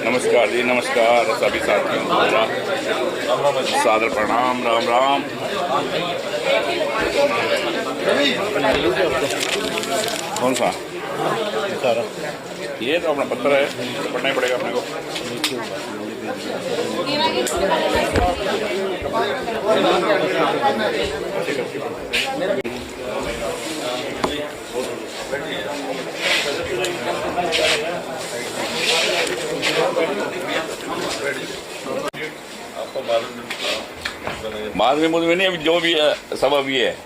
नमस्कार जी, नमस्कार सभी साथियों को सादर प्रणाम। राम राम। कौन सा? ये तो अपना पत्थर है, पढ़ना ही पड़ेगा अपने को। बाद में मुझे नहीं, अभी जो भी है सब अभी है।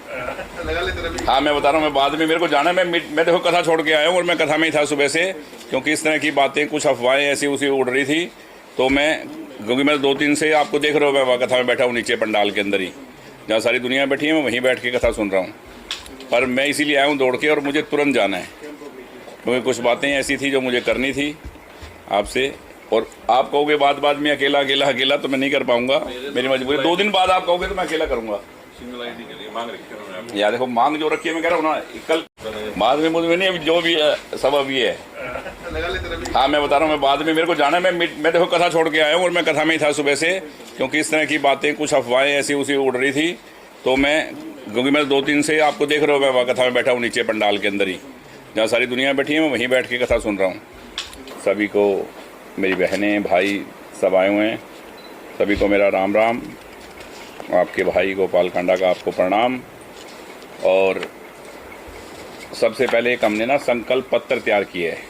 हाँ मैं बता रहा हूँ, मैं बाद में मेरे को जाना है। मैं देखो कथा छोड़ के आया हूँ और मैं कथा में ही था सुबह से, क्योंकि इस तरह की बातें कुछ अफवाहें ऐसी उसी उड़ रही थी। तो मैं क्योंकि मैं 2-3 से आपको देख रहा हूँ, मैं कथा में बैठा हूँ नीचे पंडाल के अंदर ही, जहाँ सारी दुनिया बैठी है, मैं वहीं बैठ के कथा सुन रहा हूँ। पर मैं इसीलिए आया हूँ दौड़ के, और मुझे तुरंत जाना है क्योंकि कुछ बातें ऐसी थी जो मुझे करनी थी आपसे। और आप कहोगे बाद में अकेला अकेला अकेला, तो मैं नहीं कर पाऊंगा, मेरी मजबूरी। 2 दिन बाद आप कहोगे तो मैं अकेला करूंगा। यार देखो, मांग जो रखी है, मैं कह रहा हूँ ना, कल बाद में मुझे नहीं, जो भी है सब अभी है। हाँ मैं बता रहा हूँ, मैं बाद में मेरे को जाना है। मैं देखो कथा छोड़ के आया हूँ और मैं कथा में ही था सुबह से, क्योंकि इस तरह की बातें कुछ अफवाहें ऐसी उसी उड़ रही थी। तो मैं क्योंकि मैं 2-3 से आपको देख रहा हूँ, मैं कथा में बैठा हूँ नीचे पंडाल के अंदर ही, जहाँ सारी दुनिया बैठी है, मैं वहीं बैठ के कथा सुन रहा हूँ। सभी को, मेरी बहनें भाई सब आए हुए हैं, सभी को मेरा राम राम। आपके भाई गोपाल कांडा का आपको प्रणाम। और सबसे पहले एक हमने ना संकल्प पत्र तैयार किया है,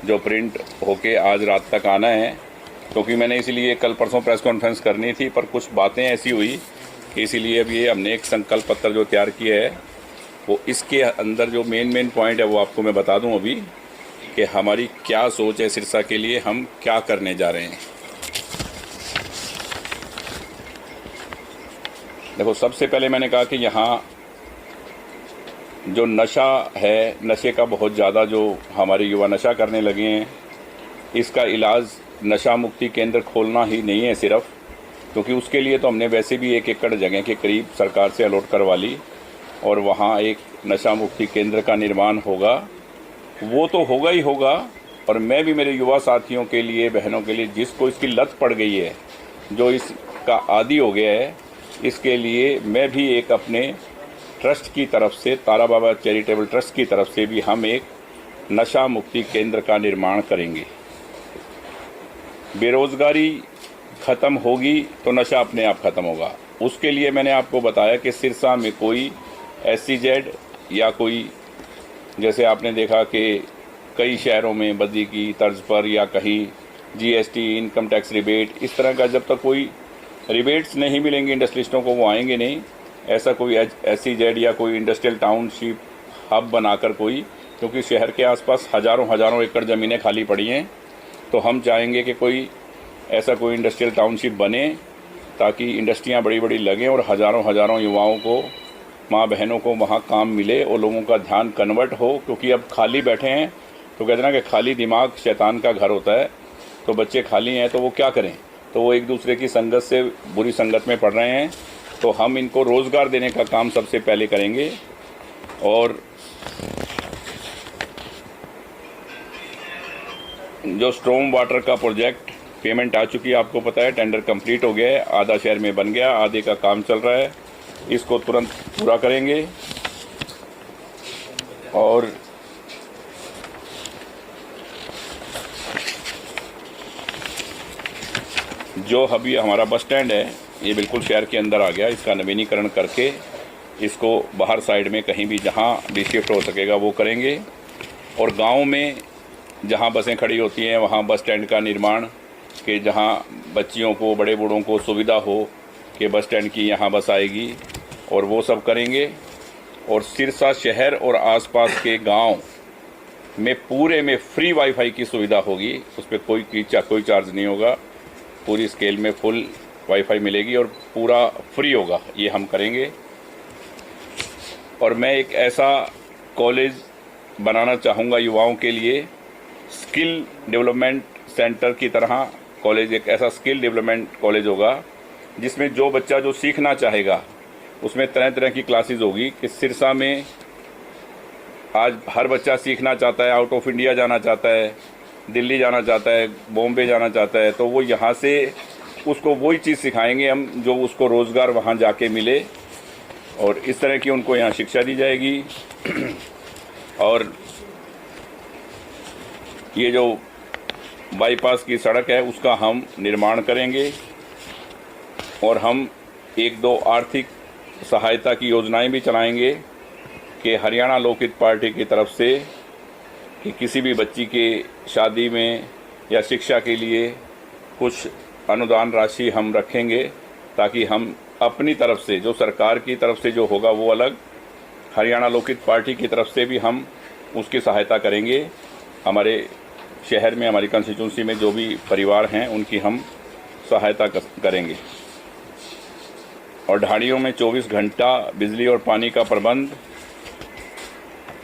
जो प्रिंट होके आज रात तक आना है, क्योंकि मैंने इसीलिए कल परसों प्रेस कॉन्फ्रेंस करनी थी, पर कुछ बातें ऐसी हुई कि इसीलिए अब ये हमने एक संकल्प पत्र जो तैयार किया है, वो इसके अंदर जो मेन पॉइंट है वो आपको मैं बता दूं अभी, कि हमारी क्या सोच है सिरसा के लिए, हम क्या करने जा रहे हैं। देखो, सबसे पहले मैंने कहा कि यहाँ जो नशा है, नशे का बहुत ज़्यादा जो हमारे युवा नशा करने लगे हैं, इसका इलाज नशा मुक्ति केंद्र खोलना ही नहीं है सिर्फ, क्योंकि उसके लिए तो हमने वैसे भी 1 एकड़ जगह के करीब सरकार से अलॉट करवा ली, और वहाँ एक नशा मुक्ति केंद्र का निर्माण होगा। वो तो होगा ही होगा, और मैं भी मेरे युवा साथियों के लिए, बहनों के लिए, जिसको इसकी लत पड़ गई है, जो इसका आदी हो गया है, इसके लिए मैं भी एक अपने ट्रस्ट की तरफ से, तारा बाबा चैरिटेबल ट्रस्ट की तरफ से भी हम एक नशा मुक्ति केंद्र का निर्माण करेंगे। बेरोज़गारी ख़त्म होगी तो नशा अपने आप ख़त्म होगा। उसके लिए मैंने आपको बताया कि सिरसा में कोई SEZ या कोई, जैसे आपने देखा कि कई शहरों में बद्दी की तर्ज पर, या कहीं GST, इनकम टैक्स रिबेट, इस तरह का जब तक कोई रिबेट्स नहीं मिलेंगे इंडस्ट्रिस्टों को, वो आएंगे नहीं। ऐसा कोई SEZ या कोई इंडस्ट्रियल टाउनशिप हब बनाकर कोई, क्योंकि शहर के आसपास हज़ारों एकड़ ज़मीनें खाली पड़ी हैं, तो हम चाहेंगे कि कोई ऐसा कोई इंडस्ट्रियल टाउनशिप बने, ताकि इंडस्ट्रियाँ बड़ी बड़ी लगें और हज़ारों युवाओं को, माँ बहनों को वहाँ काम मिले और लोगों का ध्यान कन्वर्ट हो। क्योंकि अब खाली बैठे हैं, तो कहते हैं ना कि खाली दिमाग शैतान का घर होता है। तो बच्चे खाली हैं तो वो क्या करें, तो वो एक दूसरे की संगत से बुरी संगत में पड़ रहे हैं। तो हम इनको रोज़गार देने का काम सबसे पहले करेंगे। और जो स्ट्रॉम वाटर का प्रोजेक्ट, पेमेंट आ चुकी है, आपको पता है, टेंडर कंप्लीट हो गया है, आधा शहर में बन गया, आधे का काम चल रहा है, इसको तुरंत पूरा करेंगे। और जो अभी हमारा बस स्टैंड है, ये बिल्कुल शहर के अंदर आ गया, इसका नवीनीकरण करके इसको बाहर साइड में कहीं भी जहाँ भी शिफ्ट हो सकेगा वो करेंगे। और गांव में जहाँ बसें खड़ी होती हैं, वहाँ बस स्टैंड का निर्माण, कि जहाँ बच्चियों को, बड़े बूढ़ों को सुविधा हो कि बस स्टैंड की यहाँ बस आएगी, और वो सब करेंगे। और सिरसा शहर और आसपास के गांव में पूरे में फ्री वाईफाई की सुविधा होगी, उस पर कोई चार्ज नहीं होगा, पूरी स्केल में फुल वाईफाई मिलेगी और पूरा फ्री होगा, ये हम करेंगे। और मैं एक ऐसा कॉलेज बनाना चाहूँगा युवाओं के लिए, स्किल डेवलपमेंट सेंटर की तरह कॉलेज, एक ऐसा स्किल डेवलपमेंट कॉलेज होगा जिसमें जो बच्चा जो सीखना चाहेगा, उसमें तरह तरह की क्लासेस होगी। कि सिरसा में आज हर बच्चा सीखना चाहता है, आउट ऑफ इंडिया जाना चाहता है, दिल्ली जाना चाहता है, बॉम्बे जाना चाहता है, तो वो यहाँ से उसको वही चीज़ सिखाएंगे हम जो उसको रोज़गार वहाँ जाके मिले, और इस तरह की उनको यहाँ शिक्षा दी जाएगी। और ये जो बाईपास की सड़क है उसका हम निर्माण करेंगे, और हम एक दो आर्थिक सहायता की योजनाएं भी चलाएंगे कि हरियाणा लोकहित पार्टी की तरफ से कि किसी भी बच्ची के शादी में या शिक्षा के लिए कुछ अनुदान राशि हम रखेंगे, ताकि हम अपनी तरफ से जो सरकार की तरफ से जो होगा वो अलग, हरियाणा लोकहित पार्टी की तरफ से भी हम उसकी सहायता करेंगे। हमारे शहर में, हमारी कंस्टिट्यूंसी में जो भी परिवार हैं उनकी हम सहायता करेंगे। और ढाणियों में 24 घंटा बिजली और पानी का प्रबंध,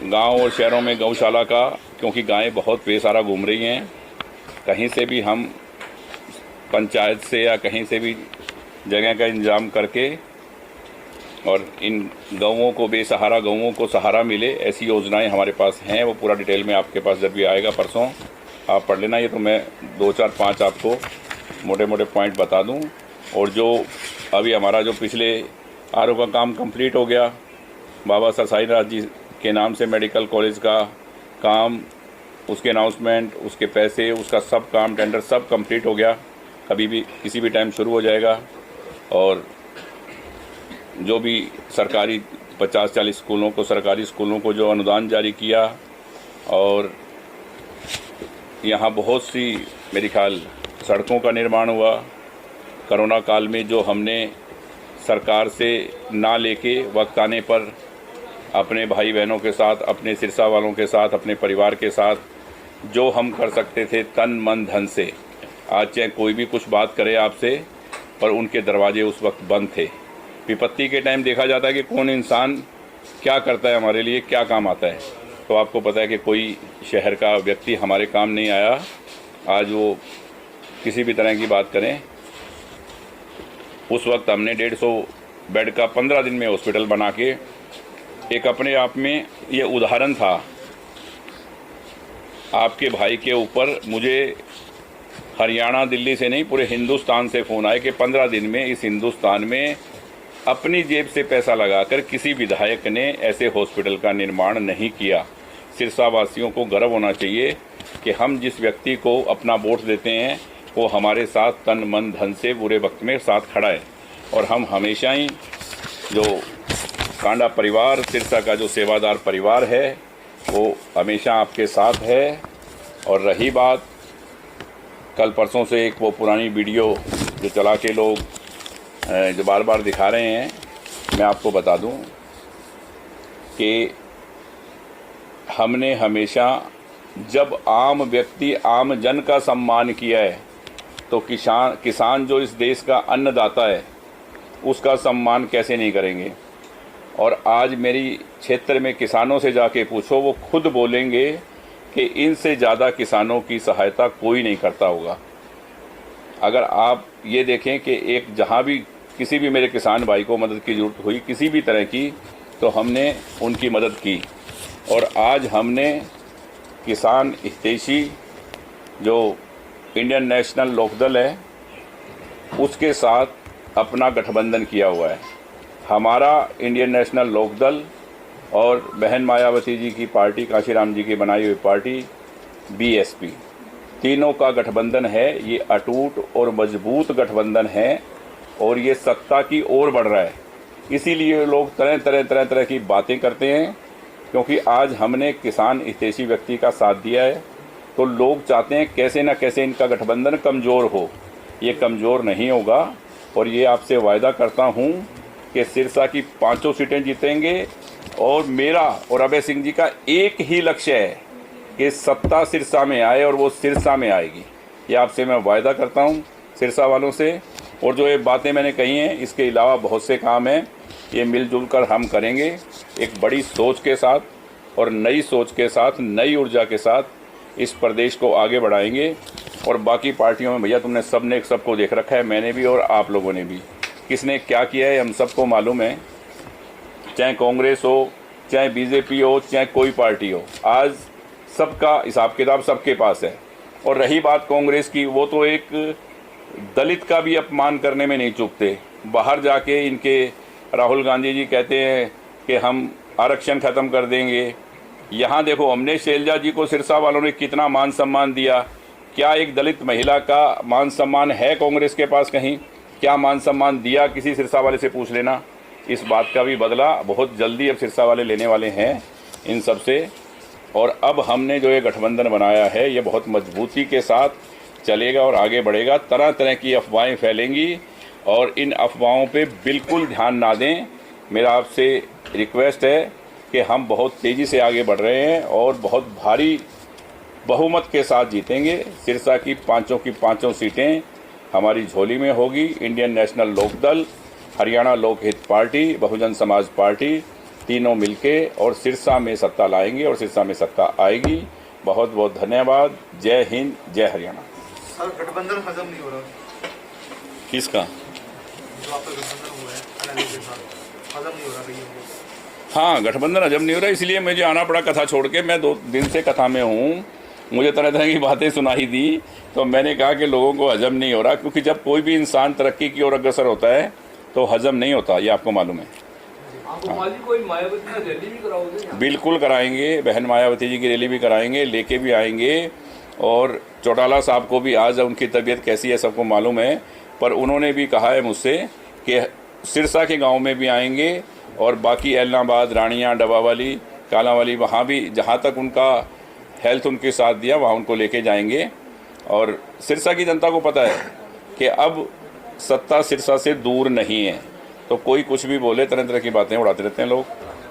गांव और शहरों में गौशाला का, क्योंकि गायें बहुत बेसहारा घूम रही हैं, कहीं से भी हम पंचायत से या कहीं से भी जगह का इंतजाम करके और इन गौवों को, बेसहारा गौवों को सहारा मिले, ऐसी योजनाएं हमारे पास हैं। वो पूरा डिटेल में आपके पास जब भी आएगा परसों आप पढ़ लेना। ये तो मैं 2 4 5 आपको मोटे मोटे पॉइंट बता दूं। और जो अभी हमारा जो पिछले आरओ का काम कंप्लीट हो गया, बाबा सर साईंनाथ जी के नाम से मेडिकल कॉलेज का काम, उसके अनाउंसमेंट, उसके पैसे, उसका सब काम, टेंडर सब कंप्लीट हो गया, कभी भी किसी भी टाइम शुरू हो जाएगा। और जो भी सरकारी 50-40 स्कूलों को, सरकारी स्कूलों को जो अनुदान जारी किया, और यहाँ बहुत सी मेरे ख्याल सड़कों का निर्माण हुआ। कोरोना काल में जो हमने सरकार से ना लेके वक्त आने पर अपने भाई बहनों के साथ, अपने सिरसा वालों के साथ, अपने परिवार के साथ जो हम कर सकते थे तन मन धन से, आज चाहे कोई भी कुछ बात करे आपसे, पर उनके दरवाजे उस वक्त बंद थे। विपत्ति के टाइम देखा जाता है कि कौन इंसान क्या करता है, हमारे लिए क्या काम आता है। तो आपको पता है कि कोई शहर का व्यक्ति हमारे काम नहीं आया। आज वो किसी भी तरह की बात करें, उस वक्त हमने 150 बेड का 15 दिन में हॉस्पिटल बना के, एक अपने आप में ये उदाहरण था। आपके भाई के ऊपर मुझे हरियाणा, दिल्ली से नहीं, पूरे हिंदुस्तान से फ़ोन आए कि 15 दिन में इस हिंदुस्तान में अपनी जेब से पैसा लगाकर किसी विधायक ने ऐसे हॉस्पिटल का निर्माण नहीं किया। सिरसा वासियों को गर्व होना चाहिए कि हम जिस व्यक्ति को अपना वोट देते हैं वो हमारे साथ तन मन धन से बुरे वक्त में साथ खड़ा है। और हम हमेशा ही जो कांडा परिवार, सिरसा का जो सेवादार परिवार है, वो हमेशा आपके साथ है। और रही बात कल परसों से एक वो पुरानी वीडियो जो चला के लोग जो बार बार दिखा रहे हैं, मैं आपको बता दूं कि हमने हमेशा जब आम व्यक्ति, आम जन का सम्मान किया है, तो किसान जो इस देश का अन्नदाता है उसका सम्मान कैसे नहीं करेंगे। और आज मेरी क्षेत्र में किसानों से जाके पूछो, वो खुद बोलेंगे कि इनसे ज़्यादा किसानों की सहायता कोई नहीं करता होगा। अगर आप ये देखें कि एक जहाँ भी किसी भी मेरे किसान भाई को मदद की ज़रूरत हुई किसी भी तरह की, तो हमने उनकी मदद की। और आज हमने किसान हितैषी जो इंडियन नेशनल लोकदल है उसके साथ अपना गठबंधन किया हुआ है। हमारा इंडियन नेशनल लोकदल और बहन मायावती जी की पार्टी, काशीराम जी की बनाई हुई पार्टी बीएसपी, तीनों का गठबंधन है। ये अटूट और मजबूत गठबंधन है और ये सत्ता की ओर बढ़ रहा है। इसीलिए लोग तरह तरह की बातें करते हैं, क्योंकि आज हमने किसान हितैषी व्यक्ति का साथ दिया है। तो लोग चाहते हैं कैसे न कैसे इनका गठबंधन कमज़ोर हो। ये कमज़ोर नहीं होगा। और ये आपसे वायदा करता हूँ कि सिरसा की 5 सीटें जीतेंगे। और मेरा और अभय सिंह जी का एक ही लक्ष्य है कि सत्ता सिरसा में आए, और वो सिरसा में आएगी। ये आपसे मैं वायदा करता हूँ सिरसा वालों से। और जो ये बातें मैंने कही हैं, इसके अलावा बहुत से काम हैं, ये मिलजुल कर हम करेंगे एक बड़ी सोच के साथ और नई सोच के साथ, नई ऊर्जा के साथ इस प्रदेश को आगे बढ़ाएंगे। और बाकी पार्टियों में भैया तुमने सबने सबको देख रखा है, मैंने भी और आप लोगों ने भी, किसने क्या किया है हम सबको मालूम है। चाहे कांग्रेस हो, चाहे बीजेपी हो, चाहे कोई पार्टी हो, आज सबका हिसाब किताब सबके पास है। और रही बात कांग्रेस की, वो तो एक दलित का भी अपमान करने में नहीं चूकते। बाहर जाके इनके राहुल गांधी जी कहते हैं कि हम आरक्षण ख़त्म कर देंगे। यहाँ देखो, हमने शैलजा जी को सिरसा वालों ने कितना मान सम्मान दिया। क्या एक दलित महिला का मान सम्मान है कांग्रेस के पास कहीं? क्या मान सम्मान दिया? किसी सिरसा वाले से पूछ लेना। इस बात का भी बदला बहुत जल्दी अब सिरसा वाले लेने वाले हैं इन सब से। और अब हमने जो ये गठबंधन बनाया है, ये बहुत मजबूती के साथ चलेगा और आगे बढ़ेगा। तरह तरह की अफवाहें फैलेंगी और इन अफवाहों पे बिल्कुल ध्यान ना दें। मेरा आपसे रिक्वेस्ट है कि हम बहुत तेज़ी से आगे बढ़ रहे हैं और बहुत भारी बहुमत के साथ जीतेंगे। सिरसा की पांचों सीटें हमारी झोली में होगी। Indian national Lokdal, Haryana Lokhit party, Bahujan Samaj party, तीनों मिलके और सिरसा में सत्ता लाएंगे और सिरसा में सत्ता आएगी। बहुत बहुत धन्यवाद। जय हिंद, जय हरियाणा। सर, गठबंधन हजम नहीं हो रहा। किसका? जो आपका गठबंधन हुआ है अनाली के साथ, हजम नहीं हो रहा कहीं को। हाँ, गठबंधन हजम नहीं हो रहा, इसलिए मुझे आना पड़ा कथा छोड़ के। मैं 2 दिन से कथा में हूँ, मुझे तरह तरह की बातें सुनाई दी, तो मैंने कहा कि लोगों को हजम नहीं हो रहा। क्योंकि जब कोई भी इंसान तरक्की की ओर अग्रसर होता है तो हजम नहीं होता, ये आपको मालूम है। कोई मायावती की रैली भी कराओगे? बिल्कुल कराएंगे, बहन मायावती जी की रैली भी कराएंगे, लेके भी आएंगे। और चौटाला साहब को भी आज उनकी तबीयत कैसी है सबको मालूम है, पर उन्होंने भी कहा है मुझसे कि सिरसा के गांव में भी आएंगे और बाकी एलनाबाद, रानिया, डबावाली, कालावाली, वहाँ भी जहाँ तक उनका हेल्थ उनके साथ दिया वहाँ उनको लेके जाएंगे। और सिरसा की जनता को पता है कि अब सत्ता सिरसा से दूर नहीं है, तो कोई कुछ भी बोले, तरह तरह की बातें उड़ाते रहते हैं लोग,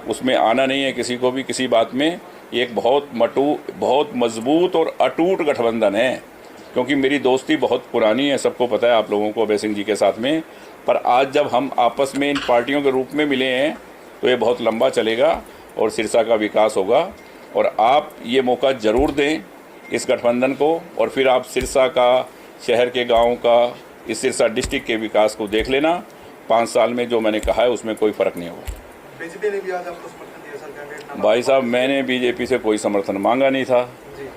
उसमें आना नहीं है किसी को भी किसी बात में। ये एक बहुत मजबूत और अटूट गठबंधन है, क्योंकि मेरी दोस्ती बहुत पुरानी है, सबको पता है, आप लोगों को, अभय सिंह जी के साथ में। पर आज जब हम आपस में इन पार्टियों के रूप में मिले हैं तो ये बहुत लंबा चलेगा और सिरसा का विकास होगा। और आप ये मौका ज़रूर दें इस गठबंधन को, और फिर आप सिरसा का, शहर के गाँव का, इस सिरसा डिस्ट्रिक्ट के विकास को देख लेना। 5 साल में जो मैंने कहा है उसमें कोई फ़र्क नहीं होगा। बीजेपी ने भी आज आपको समर्थन दिया सर, कैंडिडेट? भाई साहब, मैंने बीजेपी से कोई समर्थन मांगा नहीं था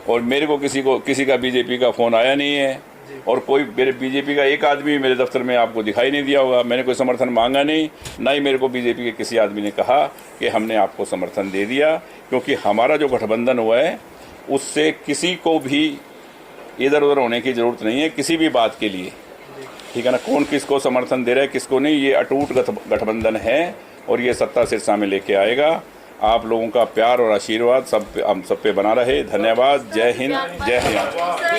और मेरे को किसी का बीजेपी का फ़ोन आया नहीं है, और कोई मेरे बीजेपी का एक आदमी मेरे दफ्तर में आपको दिखाई नहीं दिया होगा। मैंने कोई समर्थन मांगा नहीं, ना ही मेरे को बीजेपी के किसी आदमी ने कहा कि हमने आपको समर्थन दे दिया। क्योंकि हमारा जो गठबंधन हुआ है उससे किसी को भी इधर उधर होने की ज़रूरत नहीं है किसी भी बात के लिए, ठीक है ना। कौन किसको समर्थन दे रहा है किसको नहीं, ये अटूट गठबंधन है और ये सत्ता सिरसा में लेके आएगा। आप लोगों का प्यार और आशीर्वाद हम सब पे बना रहे। धन्यवाद। जय हिंद, जय हरियाणा।